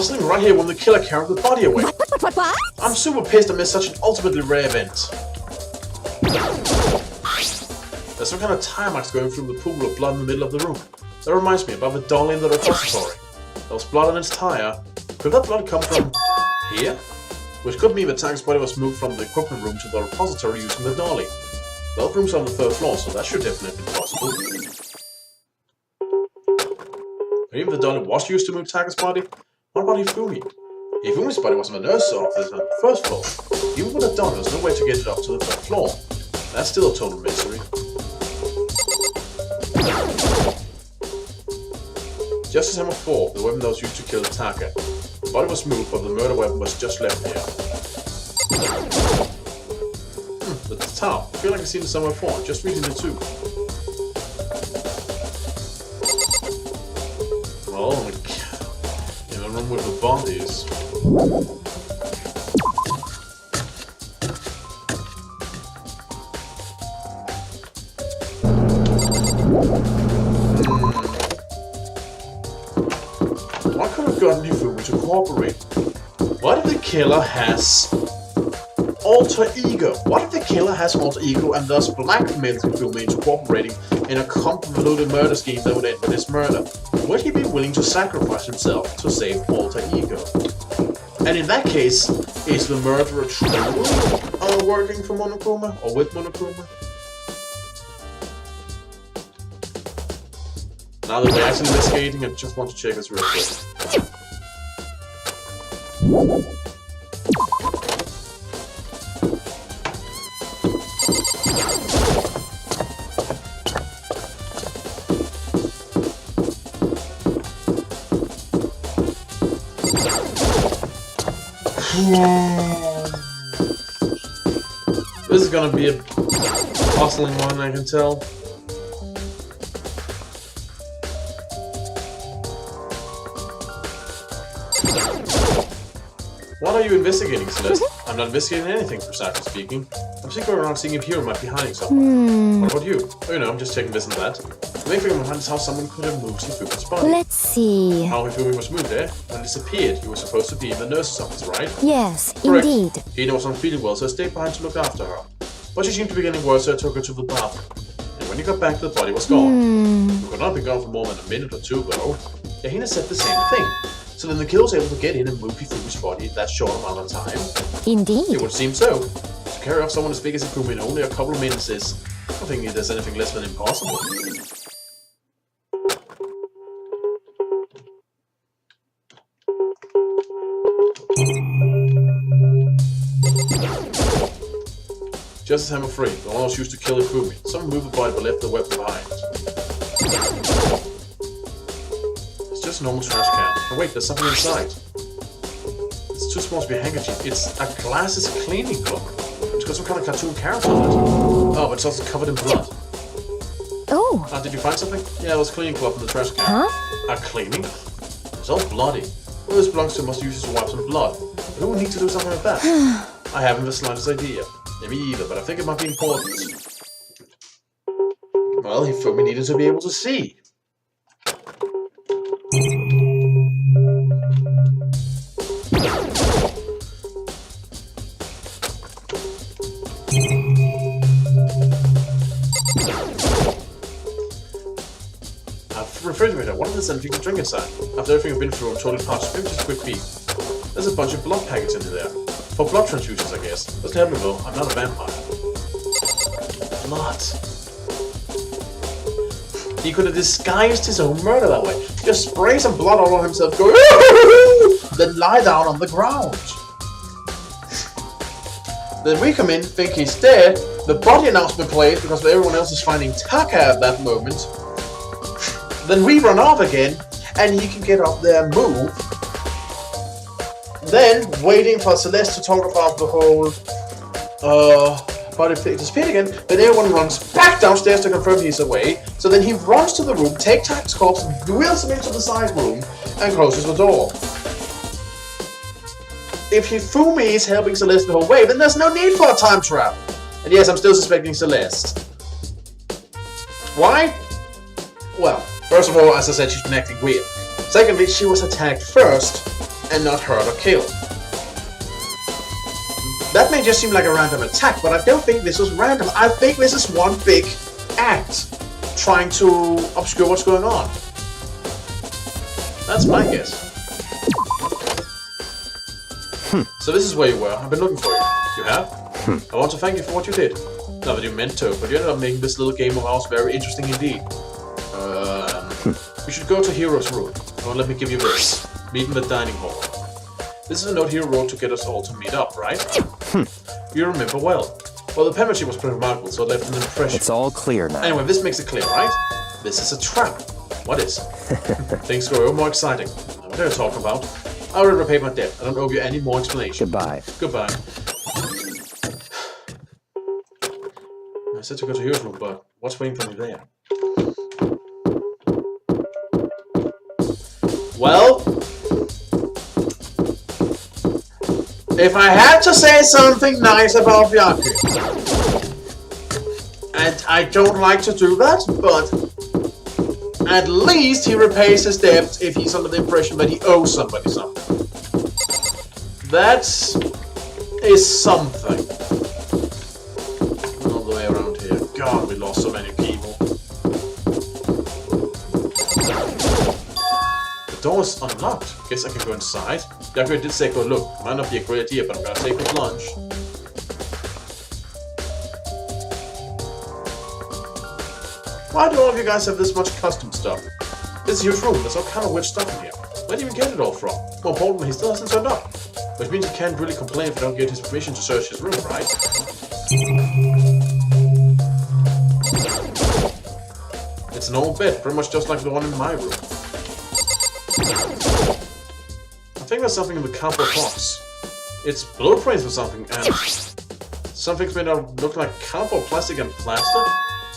was sitting right here when the killer carried the body away. What? I'm super pissed I missed such an ultimately rare event. There's some kind of tire marks going through the pool of blood in the middle of the room. That reminds me about the dolly in the repository. There was blood on its tire. Could that blood come from here? Which could mean that Tanger's body was moved from the equipment room to the repository using the dolly. Both rooms are on the 3rd floor, so that should definitely be possible. Maybe the dolly was used to move Tanger's body? What about Hifumi? Hifumi's body was in the nurse's office on the 1st floor. Even with a dolly, there's no way to get it up to the 3rd floor. That's still a total mystery. Justice Hammer 4, the weapon that was used to kill Taka. The body was moved, but the murder weapon was just left here. The towel. I feel like I've seen it somewhere before, just reading it too. Oh my god. In the room with the bodies. Why could have gotten Hifumi to cooperate? What if the killer has alter ego? What if the killer has alter ego and thus blackmails Hifumi into cooperating in a convoluted murder scheme that would end with his murder? Would he be willing to sacrifice himself to save alter ego? And in that case, is the murderer truly working for Monokuma or with Monokuma? Now that we're actually investigating, I just want to check this real quick. This is gonna be a puzzling one, I can tell. What are you investigating, Celeste? I'm not investigating anything, precisely speaking. I'm just going around seeing if Hero might be hiding somewhere. What about you? Oh, you know, I'm just checking this and that. The main thing I'm is how someone could have moved Hifumi's body. Let's see. How Hifumi was moved there. When it disappeared, he was supposed to be in the nurse's office, right? Yes, Correct. indeed. He wasn't feeling well, so I stayed behind to look after her. But she seemed to be getting worse, so I took her to the bathroom. And when he got back, the body was gone. We could not be gone for more than a minute or two, though. Yahina said the same thing. So then the killer was able to get in and move Hifumi's body in that short amount of time? Indeed. It would seem so. To carry off someone as big as Hifumi in only a couple of minutes is... I don't think there's anything less than impossible. Justice Hammer 3, the one that was used to kill Hifumi. Someone moved the body but left the weapon behind. It's just a normal trash can. Oh wait, there's something inside. It's too small to be a handkerchief. It's a glasses cleaning cloth. It's got some kind of cartoon character on it. Oh, but it's also covered in blood. Oh. Did you find something? Yeah, it was cleaning cloth in the trash can. Huh? A cleaning? It's all bloody. Well, this belongs to must use it to wipe some blood. But who would need to do something like that? I haven't the slightest idea. Me either, but I think it might be important. Well, Hifumi needed to be able to see. Refrigerator, what is this anything to drink inside? After everything I've been through, I'm totally parched. Maybe just a quick peek. There's a bunch of blood packets in there. For blood transfusions, I guess. Doesn't help me though, I'm not a vampire. Blood. He could have disguised his own murder that way. Just spray some blood all on himself, go then lie down on the ground. Then we come in, think he's dead, the body announcement plays because everyone else is finding Taka at that moment. Then we run off again, and he can get up there and move. Then, waiting for Celeste to talk about the whole body disappeared again, then everyone runs back downstairs to confirm he's away. So then he runs to the room, takes Taka's corpse, wheels him into the side room, and closes the door. If Hifumi is helping Celeste the whole way, then there's no need for a time travel. And yes, I'm still suspecting Celeste. Why? Well, first of all, as I said, she's been acting weird. Secondly, she was attacked first. and not hurt or kill. That may just seem like a random attack, but I don't think this was random. I think this is one big act trying to obscure what's going on. That's my guess. So this is where you were. I've been looking for you. You have? I want to thank you for what you did. Not that you meant to, but you ended up making this little game of ours very interesting indeed. We should go to Hero's room. Oh, let me give you this. Meet in the dining hall. This is a note Hero wrote to get us all to meet up, right? You remember well. Well, the penmanship was pretty remarkable, so it left an impression. It's all clear now. Anyway, this makes it clear, right? This is a trap. What is? Things grow ever more exciting. What are you talking about? I already repaid my debt. I don't owe you any more explanation. Goodbye. Goodbye. I said to go to Hero's room, but what's waiting for me there? Well, if I had to say something nice about Byakuya, and I don't like to do that, but at least he repays his debt if he's under the impression that he owes somebody something. That is something. All the way around here. God, we lost so many people. The door's unlocked. Guess I can go inside. Byakuya did say go look. Might not be a great idea, but I'm gonna take my lunch. Why do all of you guys have this much custom stuff? This is a huge room. There's all kind of weird stuff in here. Where do you even get it all from? More importantly, he still hasn't turned up. Which means you can't really complain if you don't get his permission to search his room, right? It's an old bed, pretty much just like the one in my room. I think there's something in the cardboard box. It's blueprints or something, and something's made out of look like cardboard, plastic, and plaster.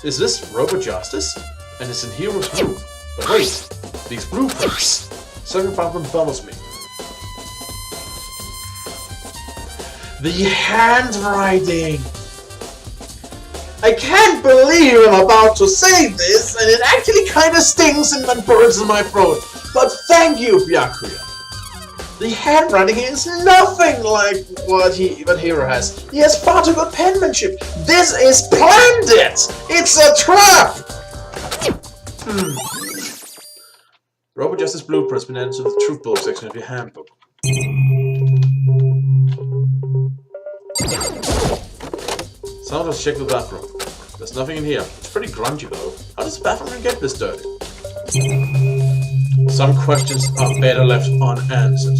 Is this Robo Justice? And it's in Hero's room. But wait, these blueprints. Something about them bothers me. The handwriting! I can't believe I'm about to say this, and it actually kinda stings and burns in my throat. But thank you, Byakuya. The handwriting is nothing like what Hero has. He has far too good penmanship. This is planned it! It's a trap! Robo Justice Blueprint's been added to the Truth Bullet section of your handbook. So let's check the bathroom. There's nothing in here. It's pretty grungy though. How does the bathroom even get this dirty? Some questions are better left unanswered.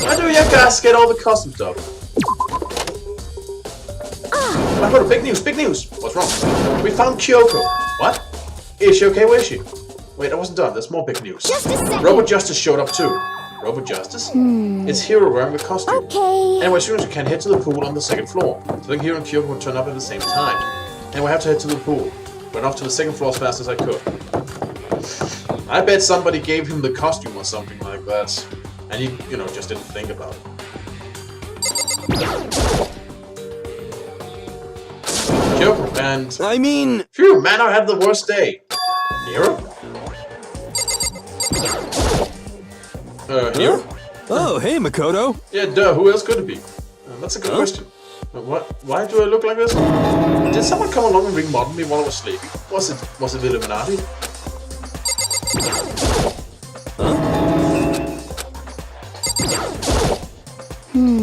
Why do you guys get all the custom stuff? I heard big news, big news! What's wrong? We found Kyoko. What? Is she okay? Where is she? Wait, I wasn't done. There's more big news. Just a second. Robo Justice showed up too. Robo Justice? It's Hero wearing the costume. Okay. Anyway, as soon as we can, head to the pool on the second floor. So then Hero and Kyoko will turn up at the same time. And we have to head to the pool. Went off to the second floor as fast as I could. I bet somebody gave him the costume or something like that. And he, just didn't think about it. Kyoko, and... I mean... Phew, man, I had the worst day. Hero? Hero? Oh, hey, Makoto. Yeah, duh, who else could it be? That's a good question. Why do I look like this? Did someone come along and remodel me while I was sleeping? Was it the Illuminati?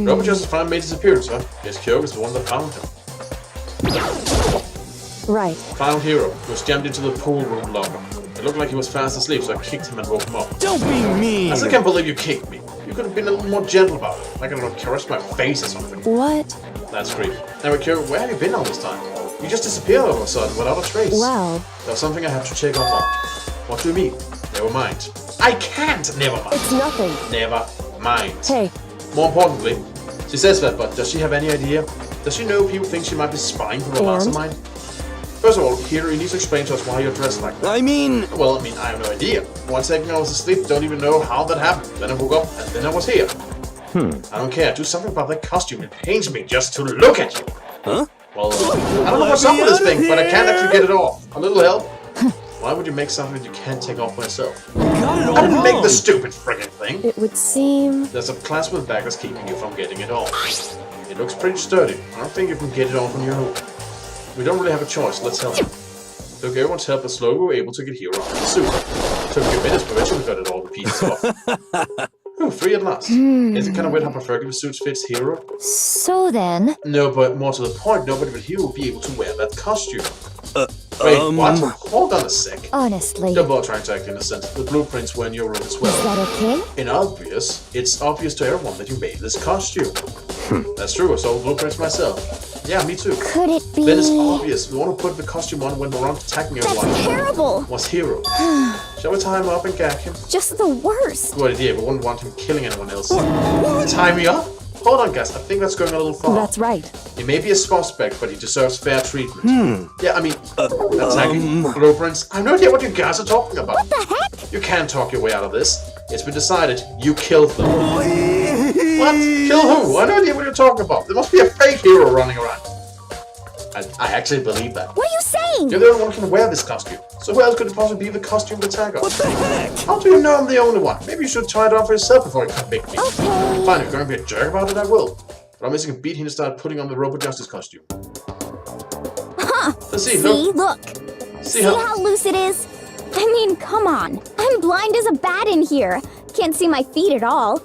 Robert Justice finally made his appearance, huh? Yes, Kyoko is the one that found him. Right. Found Hero. He was jammed into the pool room locker. It looked like he was fast asleep, so I kicked him and woke him up. Don't be mean! I still can't believe you kicked me. You could have been a little more gentle about it. Like, I don't know, caress my face or something. What? That's creepy. Anyway, Kyoko, where have you been all this time? You just disappeared all of a sudden without a trace. Well... There's something I have to check up on. What do you mean? Never mind. I can't never mind. It's nothing. Never mind. Hey. More importantly, she says that, but does she have any idea? Does she know people think she might be spying for the mastermind? First of all, Hiro, you need to explain to us why you're dressed like that. I mean... Well, I have no idea. 1 second I was asleep, don't even know how that happened. Then I woke up, and then I was here. I don't care. Do something about that costume. It pains me just to look at you. Huh? Well, I don't know what's up with this thing, but I can't actually get it off. A little help? Why would you make something that you can't take off by yourself? Got it all I didn't make the wrong. stupid friggin' thing! It would seem... There's a plasma bag that's keeping you from getting it off. It looks pretty sturdy. I don't think you can get it off on your own. We don't really have a choice, let's help you. Took everyone's help, but slowly we were able to get Hero off the suit. Took a few minutes, but eventually we got it all the pieces off. Ooh, 3 at last. Is it kind of weird how perfectly the suit fits Hero? So then... No, but more to the point, nobody but Hero will be able to wear that costume. Wait, what? Hold on a sec. Honestly... Don't bother trying to act innocent. The blueprints were in your room as well. Is that okay? It's obvious to everyone that you made this costume. That's true, I saw the blueprints myself. Yeah, me too. Could it be... Then it's obvious. We want to put the costume on when we're attacking everyone. That's terrible! Was Hero. Shall we tie him up and gag him? Just the worst. Good idea, we wouldn't want him killing anyone else. Tie me up? Hold on, guys, I think that's going a little far. That's right. He may be a suspect, but he deserves fair treatment. Yeah, I mean, attacking blueprints. I have no idea what you guys are talking about. What the heck? You can't talk your way out of this. It's been decided. You killed them. What? Kill who? I have no idea what you're talking about. There must be a fake Hero running around. I actually believe that. What are you saying? You're the only one who can wear this costume. So who else could it possibly be the costume attacker? What the heck? How do you know I'm the only one? Maybe you should try it on for yourself before you convict me. Okay. Fine, if you're going to be a jerk about it, I will. But I'm missing a beat here to start putting on the Robot Justice costume. Huh. Let's see, Look. See how loose it is? I mean, come on. I'm blind as a bat in here. Can't see my feet at all.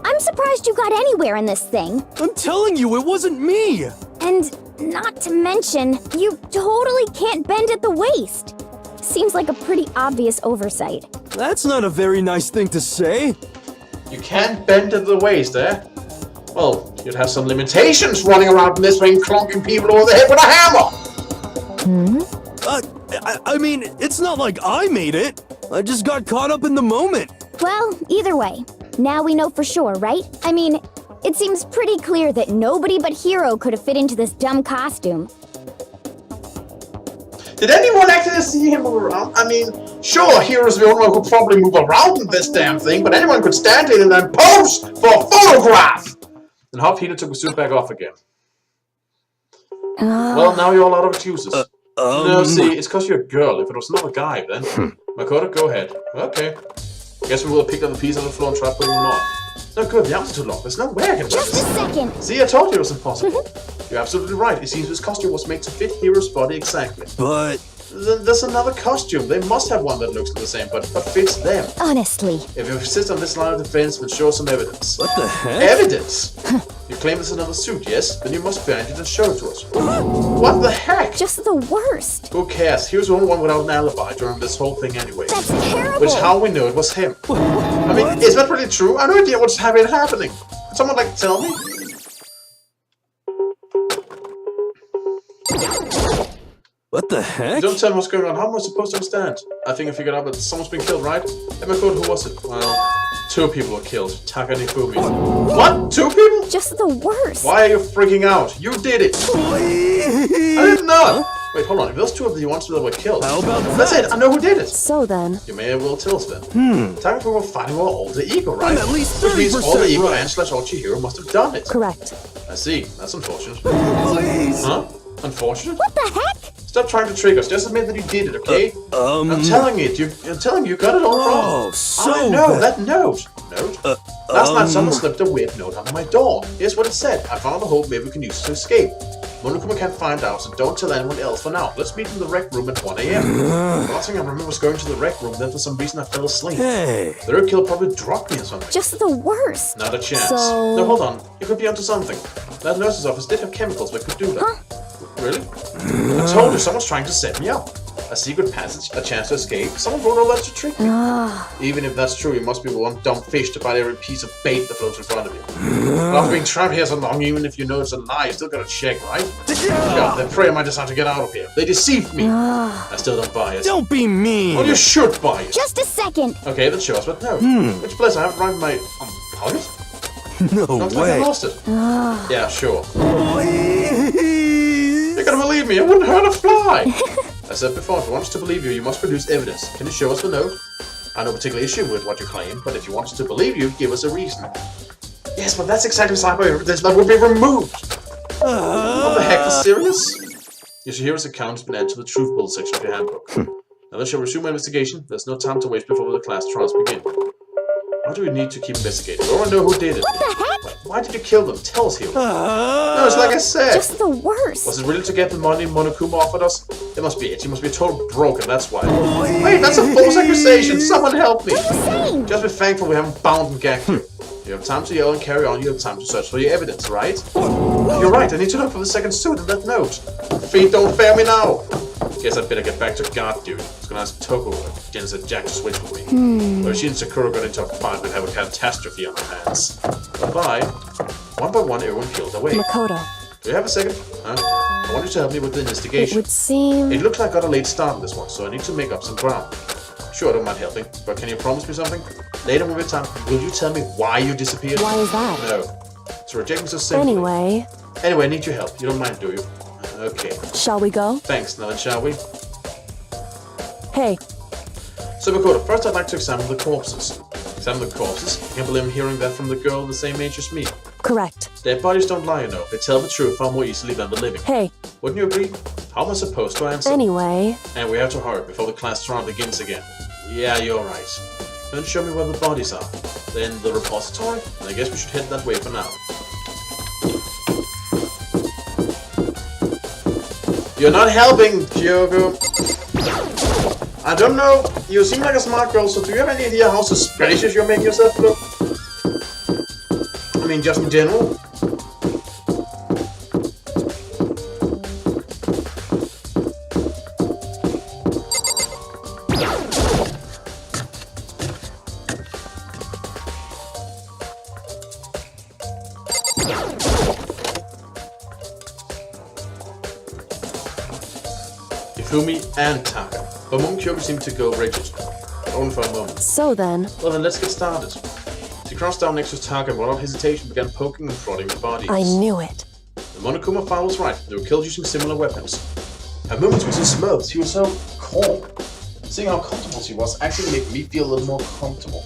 I'm surprised you got anywhere in this thing. I'm telling you, it wasn't me. And not to mention, you totally can't bend at the waist. Seems like a pretty obvious oversight. That's not a very nice thing to say. You can't bend at the waist, eh? Well, you'd have some limitations running around in this ring clonking people over the head with a hammer! I mean, it's not like I made it. I just got caught up in the moment. Well, either way, now we know for sure, right? I mean, it seems pretty clear that nobody but Hero could have fit into this dumb costume. Did anyone actually see him move around? I mean, sure, Hero's the only one who could probably move around in this damn thing, but anyone could stand in and then pose for a photograph! And Hop Hina took the suit back off again. Well, now you're all out of excuses. No, see, it's because you're a girl. If it was not a guy, then... Makoto, go ahead. Okay. Guess we will have picked up the piece on the floor and try putting them on. No good, the arms are too long. There's no way I can wear Just this. a second. See, I told you it was impossible. You're absolutely right. It seems this costume was made to fit Hero's body exactly. But... Then there's another costume. They must have one that looks the same, but fits them. Honestly. If you insist on this line of defense, then show some evidence. what the heck? Evidence? You claim it's another suit, yes? Then you must find it and show it to us. What the heck? Just the worst. Who cares? He was the only one without an alibi during this whole thing anyway. That's terrible. Which is how we know it was him. I mean, is that really true? I have no idea what's happening. Could someone, like, tell me? What the You heck? don't tell me what's going on. How am I supposed to understand? I think I figured out that someone's been killed, right? Who was it? Well, 2 people were killed. Taka and Ifumi. What? 2 people? Just the worst. Why are you freaking out? You did it! I did not! Wait, hold on. If those 2 of the ones that were killed... How about That's it! I know who did it! So then. You may well tell us then. Taka and Ifumi were fighting our alter ego, right? I'm at least Which means 30% alter ego right. and /Hero must have done it. Correct. I see. That's unfortunate. Please. Huh? Unfortunate? What the heck? Stop trying to trick us. Just admit that you did it, okay? I'm telling you got it all wrong. Oh, so I know, bad. that note. Last night someone slipped a weird note under my door. Here's what it said. I found a hole maybe we can use to escape. Monokuma can't find out, so don't tell anyone else for now. Let's meet in the rec room at 1 a.m. The last thing I remember was going to the rec room, then for some reason I fell asleep. Hey. The third killer probably dropped me or something. Just the worst. Not a chance. So... No, hold on. You could be onto something. That nurse's office did have chemicals that could do that. Huh? Really? I told you, someone's trying to set me up. A secret passage, a chance to escape. Someone wrote all that to trick me. Even if that's true, you must be one dumb fish to bite every piece of bait that floats in front of you. But after being trapped here so long, even if you know it's a lie, you still gotta check, right? God, they pray I might decide to get out of here. They deceived me. I still don't buy it. Don't be mean. Well, you should buy it. Just a second. Okay, then show us what note. Which place? I have it right in my pocket? No Looks like I way. lost it. Yeah, sure. Please. You're gonna believe me, it wouldn't hurt a fly! I said before, if you want us to believe you, you must produce evidence. Can you show us the note? I have no particular issue with what you claim, but if you want us to believe you, give us a reason. Yes, but that's exactly cyber evidence that would be removed! What the heck, is serious? You should hear his account has been added to the truth bull section of your handbook. Now we shall resume our investigation. There's no time to waste before the class trials begin. Why do we need to keep investigating? We already know who did it. What the heck? Why did you kill them? Tell us, Hero. No, it's like I said. Just the worst. Was it really to get the money Monokuma offered us? It must be it. He must be total broken, that's why. Wait, that's a false accusation. Someone help me. What are you saying? Just be thankful we haven't bound and gagged you. You have time to yell and carry on. You have time to search for your evidence, right? You're right. I need to look for the second suit in that note. Feet don't fail me now. Guess I'd better get back to guard duty. I was gonna ask Toko if Jen said Jack to switch with me. But if she and Sakura got into a fight, we'd have a catastrophe on our hands. Bye. One by one, everyone peeled away. Makoto. Do you have a second? I want you to help me with the It investigation. would seem... It looks like I got a late start on this one, so I need to make up some ground. Sure, I don't mind helping, but can you promise me something? Later when we have time, will you tell me why you disappeared? Why is that? No. To reject me so simply. Anyway, Anyway, I need your help. You don't mind, do you? Okay. shall we go? Thanks, now then, shall we? Hey, So, Makoto, first I'd like to examine the corpses. Examine the corpses? I can't believe I'm hearing that from the girl the same age as me. correct. Dead bodies don't lie, you know. They tell the truth far more easily than the living. Hey, Wouldn't you agree? How am I supposed to answer? anyway, And we have to hurry before the class trial begins again. Yeah, you're right. Then show me where the bodies are. Then the repository? And I guess we should head that way for now. You're not helping, Kyogo. I don't know. You seem like a smart girl, so do you have any idea how suspicious you're making yourself look? I mean, just in general. Ifumi and Taka. But Kyogo seemed to go rigid. But only for a moment. so then, Well then, let's get started. She crossed down next to Taka and without hesitation began poking and prodding the bodies. I knew it. The Monokuma file was right. They were killed using similar weapons. At moments with his smirks, he was so calm. Seeing how comfortable she was actually made me feel a little more comfortable.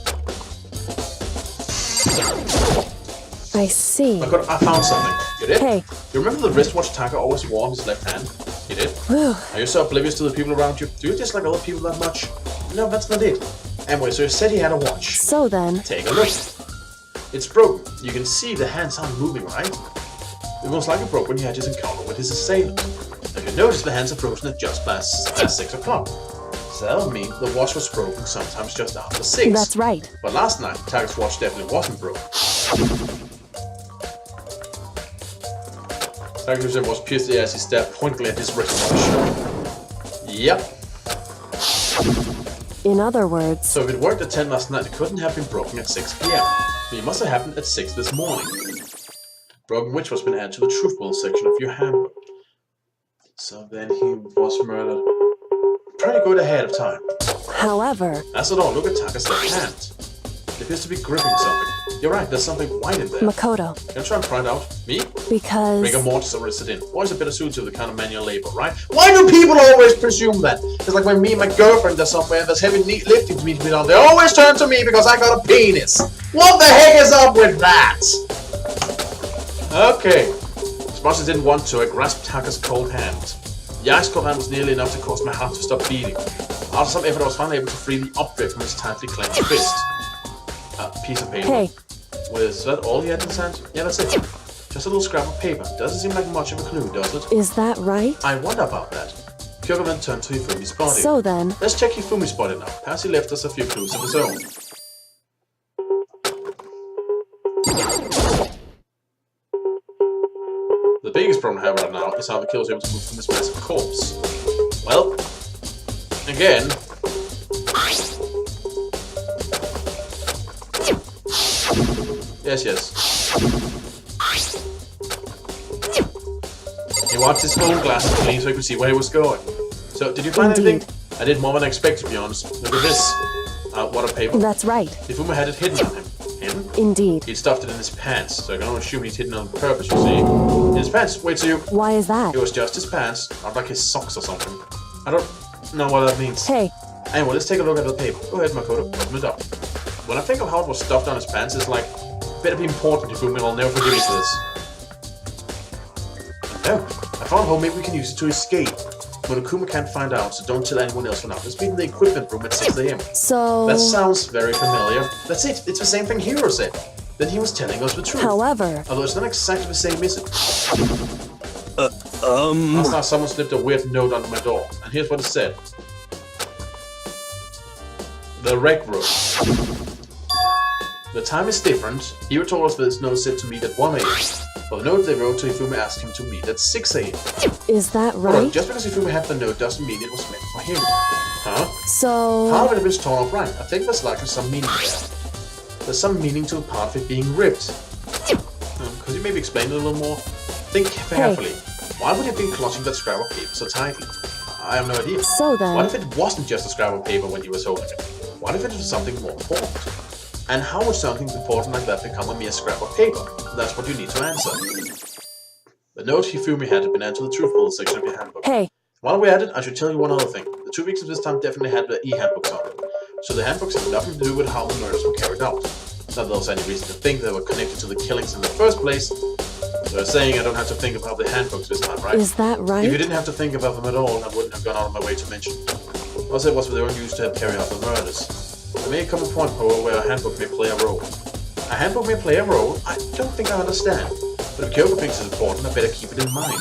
I see. I found something. You did? Hey. You remember the wristwatch Taka always wore on his left hand? You did? Whew. Are you so oblivious to the people around you? Do you dislike other people that much? No, that's not it. Anyway, so you said he had a watch. So then, Take a look. It's broken. You can see the hands aren't moving, right? It most likely broke when he had his encounter with his assailant. Now you notice the hands are frozen at just past 6 o'clock. So that would mean the watch was broken sometimes just after 6. that's right. But last night, Taka's watch definitely wasn't broken. Taka was pierced as he stared pointedly at his wristwatch. Yep. In other words, So if it worked at 10 last night, it couldn't have been broken at 6 p.m. It must have happened at 6 this morning. Broken which was been added to the truthful section of your handbook. So then he was murdered. Pretty good ahead of time. however, That's not all. Look at Taka's left hand. It appears to be gripping something. You're right, there's something white in there. Makoto, Can I try and pry it out? Me? because... Rigor mortis arrested in. Boys are better suited to the kind of manual labor, right? Why do people always presume that? It's like when me and my girlfriend are somewhere and there's heavy lifting to me to be done. They always turn to me because I got a penis. What the heck is up with that? Okay. As much as I didn't want to, I grasped Taka's cold hand. The ice cold hand was nearly enough to cause my heart to stop beating. After some effort, I was finally able to free the object from his tightly clenched fist. A piece of paper. Hey, Was that all he had in his hand? Yeah, that's it. Just a little scrap of paper. Doesn't seem like much of a clue, does it? is that right? I wonder about that. Kyogo then turned to Hifumi's body. So then, Let's check Hifumi's body now. Perhaps he left us a few clues of his own. The biggest problem I have right now is how the killer was able to move from this massive corpse. Well, again... Yes. He wiped his phone glasses clean so he could see where he was going. So, did you find Indeed. anything? I did more than I expected, to be honest. Look at this. What a paper. that's right. Hifumi had it hidden on him. Hidden? Indeed. He'd stuffed it in his pants, so I can only assume he'd hidden it on purpose, you see. In his pants. Wait, so you... Why is that? It was just his pants, not like his socks or something. I don't know what that means. Hey, Anyway, let's take a look at the paper. Go ahead, Makoto. Open it up. When I think of how it was stuffed on his pants, it's like... better be important, Hifumi. I'll never forgive you for this. No. I found a hole. Maybe we can use it to escape. Monokuma can't find out, so don't tell anyone else for now. Let's meet in the equipment room at 6 a.m. So... That sounds very familiar. That's it. It's the same thing Hiro said. Then he was telling us the truth. However... Although it's not exactly the same, is it? Last night someone slipped a weird note under my door, and here's what it said. The rec room. The time is different. Hiro told us that this note said to meet at 1 a.m. But the note they wrote to Hifumi asked him to meet at 6 a.m. Is that But right? just because Hifumi had the note doesn't mean it was meant for him. Huh? So... Part of it was torn off right. I think there's likely some meaning there. There's some meaning to a part of it being ripped. Could you maybe explain it a little more? Think carefully. Why would he have been clutching that scrap of paper so tightly? I have no idea. So then... What if it wasn't just a scrap of paper when he was holding it? What if it was something more important? And how would something important like that become a mere scrap of paper? That's what you need to answer. The note Hifumi had been added to the truthful section of your handbook. Hey. While we're at it, I should tell you one other thing. The 2 weeks of this time definitely had the e-handbooks on them. So the handbooks have nothing to do with how the murders were carried out. Not that there was any reason to think they were connected to the killings in the first place. So I'm saying I don't have to think about the handbooks this time, right? Is that right? If you didn't have to think about them at all, I wouldn't have gone out of my way to mention them. Also, it was they were used to help carry out the murders. There may come a point, however, where a handbook may play a role. A handbook may play a role? I don't think I understand. But if Kyoko thinks it's important, I better keep it in mind.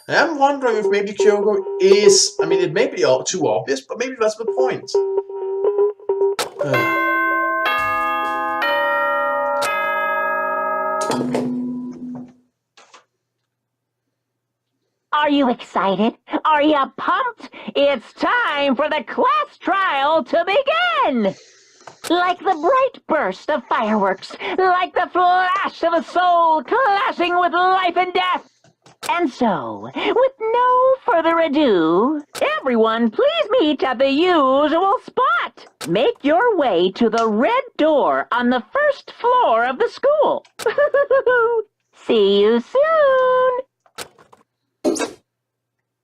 And I'm wondering if maybe Kyoko is... I mean, it may be too obvious, but maybe that's the point. Are you excited? Are you pumped? It's time for the class trial to begin! Like the bright burst of fireworks, like the flash of a soul clashing with life and death. And so, with no further ado, everyone please meet at the usual spot. Make your way to the red door on the first floor of the school. See you soon!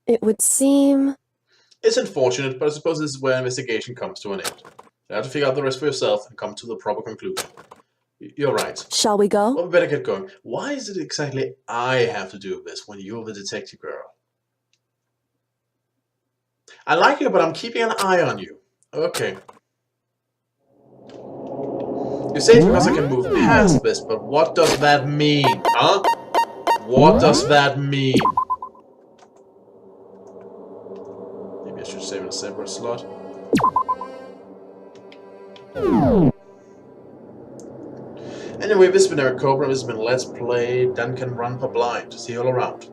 It would seem... It's unfortunate, but I suppose this is where investigation comes to an end. You have to figure out the rest for yourself and come to the proper conclusion. You're right. Shall we go? Well, we better get going. Why is it exactly I have to do this when you're the detective girl? I like you, but I'm keeping an eye on you. Okay. You say it's because I can move past this, but what does that mean? Huh? What does that mean? Maybe I should save in a separate slot. Anyway, this has been Eric Cobra, this has been Let's Play Danganronpa Blind. See you all around.